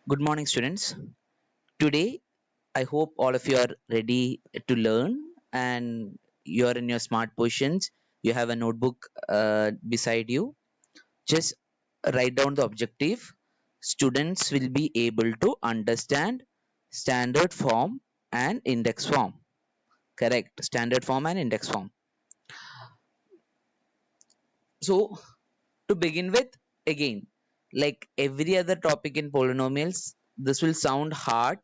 Good morning, students. Today, I hope all of you are ready to learn and you are in your smart positions. You have a notebook beside you. Just write down the objective. Students will be able to understand standard form and index form. Correct. Standard form and index form. So, to begin with, again, like every other topic in polynomials, this will sound hard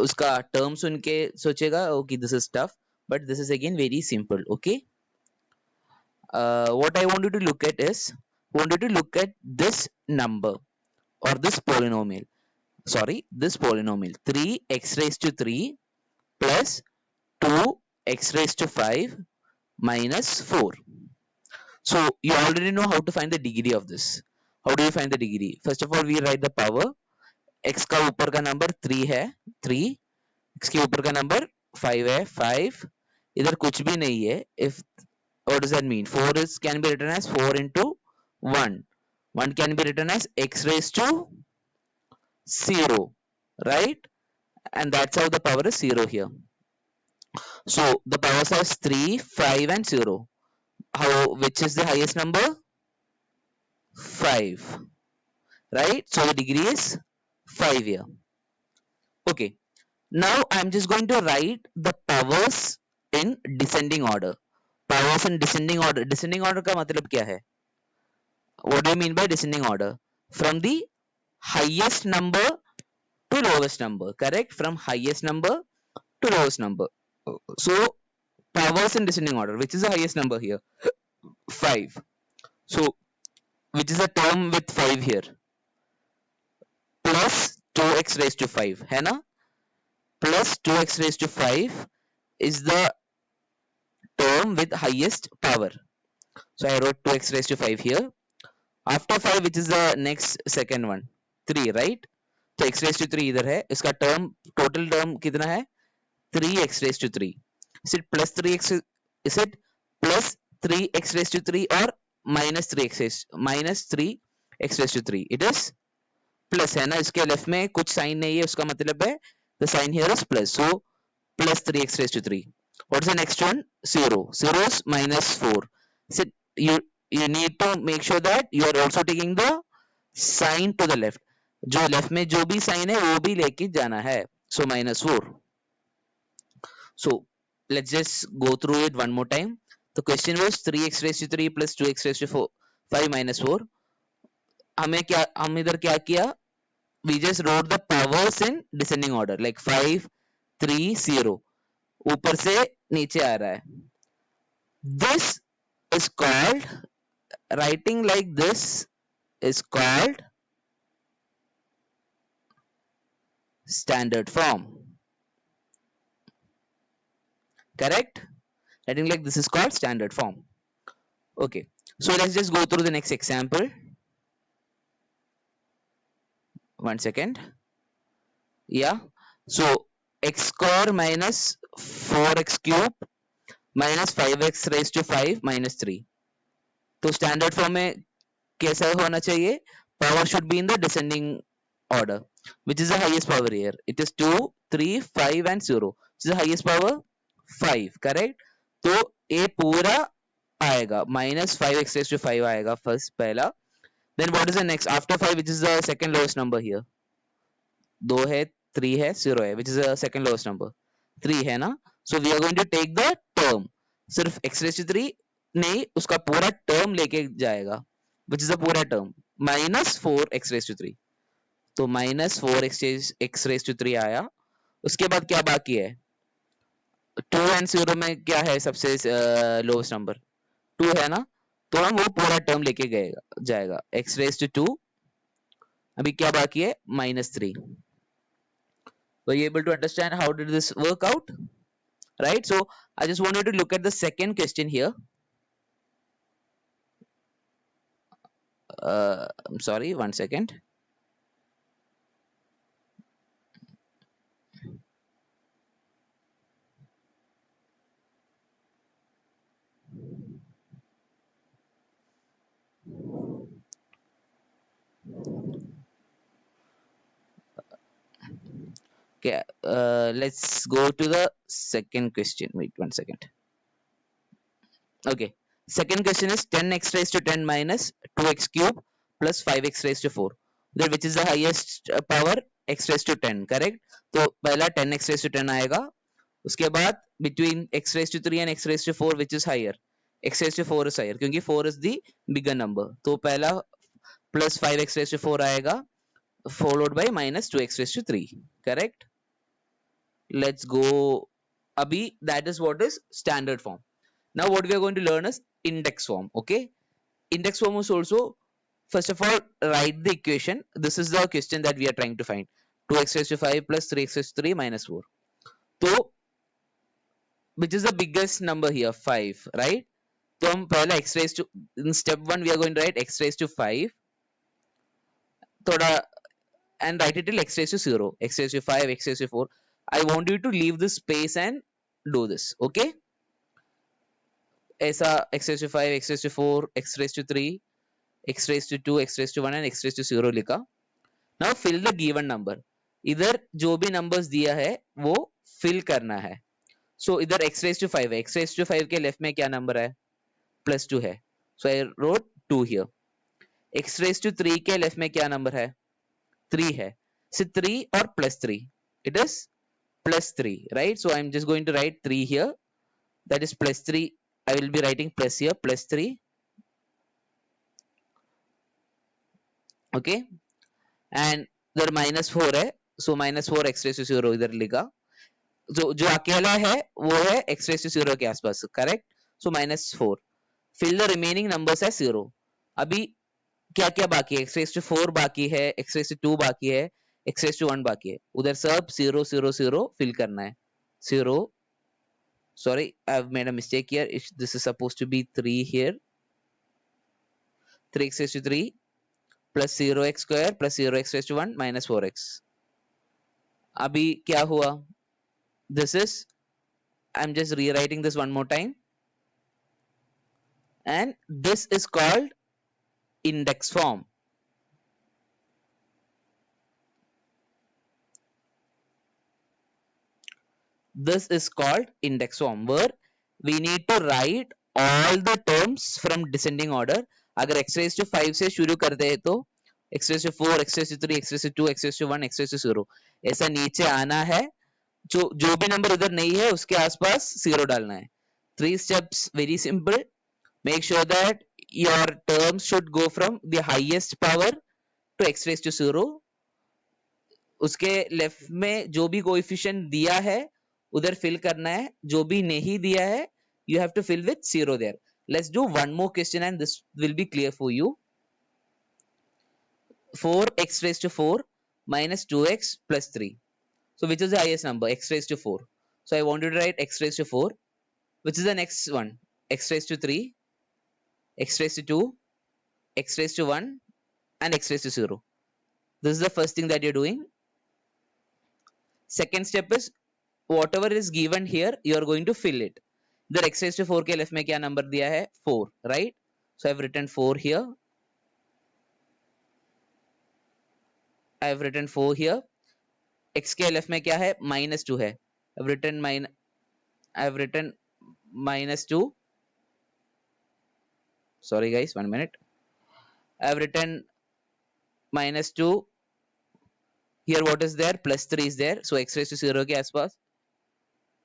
उसका term सुन के सोचेगा okay this is tough but this is again very simple okay what I want you to look at is want you to look at this number or this polynomial sorry this polynomial 3x raised to 3 plus 2x raised to 5 minus 4. So you already know how to find the degree of this. How do you find the degree? First of all we write the power. x का ऊपर का number 3 है 3, इसके ऊपर का number 5 है 5, इधर कुछ भी नहीं है. If what does that mean? 4 is can be written as 4 into 1. 1 can be written as x raised to 0, right? And that's how the power is 0 here. So the power size 3, 5 and 0. How, which is the highest number? 5, right? So the degree is 5 here. Okay. Now I'm just going to write the powers in descending order. Powers in descending order. Descending order का मतलब क्या है? What do you mean by descending order? From the highest number to lowest number, correct? From highest number to lowest number. So powers in descending order, which is the highest number here? 5. So which is a term with 5 here? Plus 2x raised to 5, है ना? Plus 2x raised to 5 is the term with highest power. So I wrote 2x raised to 5 here. After 5, which is the next second one? 3, right? तो x raised to 3 इधर है. इसका term, total term कितना है? 3x raised to 3. Is it plus 3x? Is it plus 3x raised to 3 or minus 3x raised to 3? It is plus है ना. इसके left में कुछ sign नहीं है, उसका मतलब है the sign here is plus. So plus 3x raised to 3. What is the next one? 0. 0 is minus 4. So you need to make sure that you are also taking the sign to the left. जो left में जो भी sign है वो भी लेके जाना है. So minus 4. So let's just go through it one more time. The question was 3x raised to 3 plus 2x raised to 4, 5 minus 4. हम इधर क्या किया? We just wrote the powers in descending order like 5, 3, 0. ऊपर से नीचे आ रहा है. This is called, writing like this is called standard form. Correct? Writing like this is called standard form. Okay. So let's just go through the next example. One second. Yeah. So x square minus 4x cube minus 5x raised to 5 minus 3. तो standard form में कैसा होना चाहिए? Power should be in the descending order. Which is the highest power here? It is 2, 3, 5 and 0. Which is the highest power? 5. Correct? तो ये पूरा आएगा minus 5x raised to 5 आएगा first पहला. Then what is the next? After 5, which is the second lowest number here? 2 है 3 है 0 है which is the second lowest number? 3 है ना. So we are going to take the term. सिर्फ x raised to 3 नहीं, उसका पूरा term लेके जाएगा which is the पूरा term minus 4x raised to 3. तो minus 4x raised to 3 आया. उसके बाद क्या बाकी है? 2 and 0 में क्या है सबसे लोवेस्ट नंबर? 2 है ना. तो हम वो पूरा टर्म लेके गए जाएगा x raised to 2. अभी क्या बाकी है? -3. Were you able to understand how did this work out? Right? So I just want you to look at the second question here. I'm sorry, one second. Okay, let's go to the second question. Wait 1 second. Okay, second question is 10x raised to 10 minus 2x cube plus 5x raised to 4. Then which is the highest power? X raised to 10, correct? तो पहला 10x raised to 10 आएगा. उसके बाद between x raised to 3 and x raised to 4 which is higher? X raised to 4 is higher क्योंकि 4 is the bigger number. तो पहला plus 5x raised to 4 आएगा followed by minus 2x raised to 3, correct? Let's go. Abhi, that is what is standard form. Now what we are going to learn is index form. Okay, index form is also, first of all, write the equation. This is the question that we are trying to find. 2x raised to 5 plus 3x raised to 3 minus 4. So which is the biggest number here? 5, right? So हम पहला x raised to, in step 1 we are going to write x raised to 5 थोड़ा and write it till x raised to 0, x raised to 5, x raised to 4. I want you to leave this space and do this. Okay, ऐसा x raised to 5, x raised to 4, x raised to 3, x raised to 2, x raised to 1 and x raised to 0 लिखा. Now fill the given number. इधर जो भी numbers दिया है वो fill करना है. So इधर x raised to 5 है, x raised to 5 के left में क्या number है? Plus 2 है. So I wrote 2 here. x raised to 3 के left में क्या number है? 3 है. So 3 or plus 3? It is plus 3, right? So I'm just going to write 3 here. That is plus 3. I will be writing plus here, plus 3. Okay, and इधर minus 4 है, so minus 4 x raised to 0 इधर लिखा. जो अकेला है वो है x raised to 0 के आसपास, correct? So minus 4. Fill the remaining numbers as 0. अभी क्या क्या बाकी है? x raised to 4 बाकी है, x raised to 2 बाकी है, x raised to 1 बाकी है. उधर सब 0 0 0 fill करना है. 0, sorry, I've made a mistake here. This is supposed to be 3 here. 3x raised to 3 plus 0x square plus 0x raised to 1 minus 4x. अभी क्या हुआ? This is, I'm just rewriting this one more time, and this is called index form. This is called index form, where we need to write all the terms from descending order. अगर x raised to 5 से शुरू करते हैं तो x raised to 4, x raised to 3, x raised to 2, x raised to 1, x raised to 0 ऐसा नीचे आना है. जो भी नंबर उधर नहीं है उसके आसपास 0 डालना है. 3 steps, very simple. Make sure that your terms should go from the highest power to x raised to 0. उसके लेफ्ट में जो भी कोएफिशिएंट दिया है उधर फिल करना है, जो भी नहीं दिया है you have to fill with 0 there. Let's do one more question and this will be clear for you. 4x raised to 4 minus 2x plus 3. So which is the highest number? X raised to 4. So I want you to write x raised to 4. Which is the next one? X raised to 3, x raised to 2, x raised to 1 and x raised to 0. This is the first thing that you're doing. Second step is whatever is given here you are going to fill it. इधर x raised to 4 के left में क्या number दिया है? 4, right? So I've written 4 here. I've written 4 here. x के left में क्या है? -2 है. I've written -2. Sorry guys, 1 minute. I've written -2. Here what is there? +3 is there. So x raised to 0 के आसपास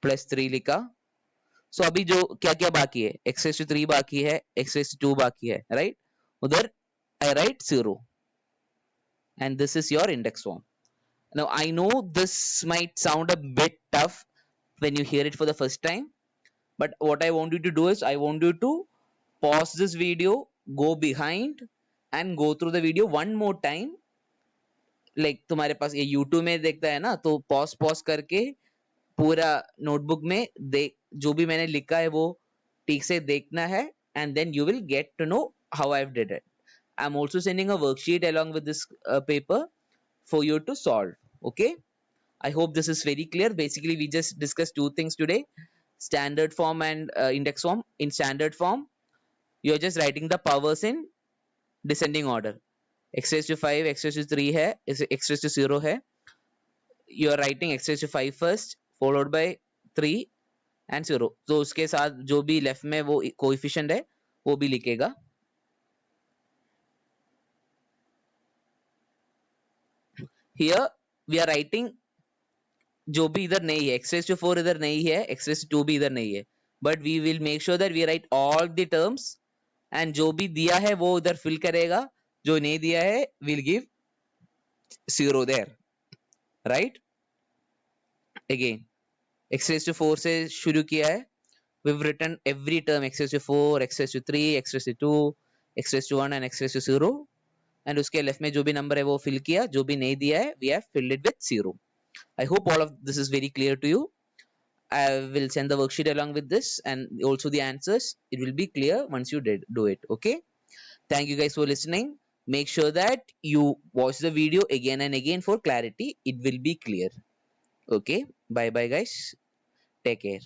+3 लिखा. So अभी जो क्या क्या बाकी है? x raised to 3 बाकी है, x raised to 2 बाकी है, right? उधर I write 0. And this is your index form. Now I know this might sound a bit tough when you hear it for the first time, but what I want you to do is I want you to pause this video, go behind and go through the video one more time. Like तुम्हारे पास ये YouTube में देखता है ना, तो pause करके पूरा notebook में देख, जो भी मैंने लिखा है वो ठीक से देखना है, and then you will get to know how I've did it. I'm also sending a worksheet along with this paper for you to solve. Okay, I hope this is very clear. Basically we just discussed two things today: standard form and index form. In standard form you're just writing the powers in descending order. x raised to 5, x raised to 3 है, x raised to 0 है. you are writing x raised to 5 first, followed by 3 and 0. तो उसके साथ जो भी left में वो coefficient है वो भी लिखेगा. Here we are writing जो भी इधर नहीं है, x raised to 4 इधर नहीं है, x raised to 2 भी इधर नहीं है, but we will make sure that we write all the terms and जो भी दिया है वो इधर फिल करेगा, जो नहीं दिया है we'll give 0 there, right? Again x raised to 4 से शुरू किया है, we've written every term x raised to 4, x raised to 3, x raised to 2, x raised to 1 and x raised to 0, and उसके लेफ्ट में जो भी नंबर है वो फिल किया, जो भी नहीं दिया है we have filled it with 0. I hope all of this is very clear to you. I will send the worksheet along with this and also the answers. It will be clear once you did do it. Okay. Thank you guys for listening. Make sure that you watch the video again and again for clarity. It will be clear. Okay. Bye bye guys. Take care.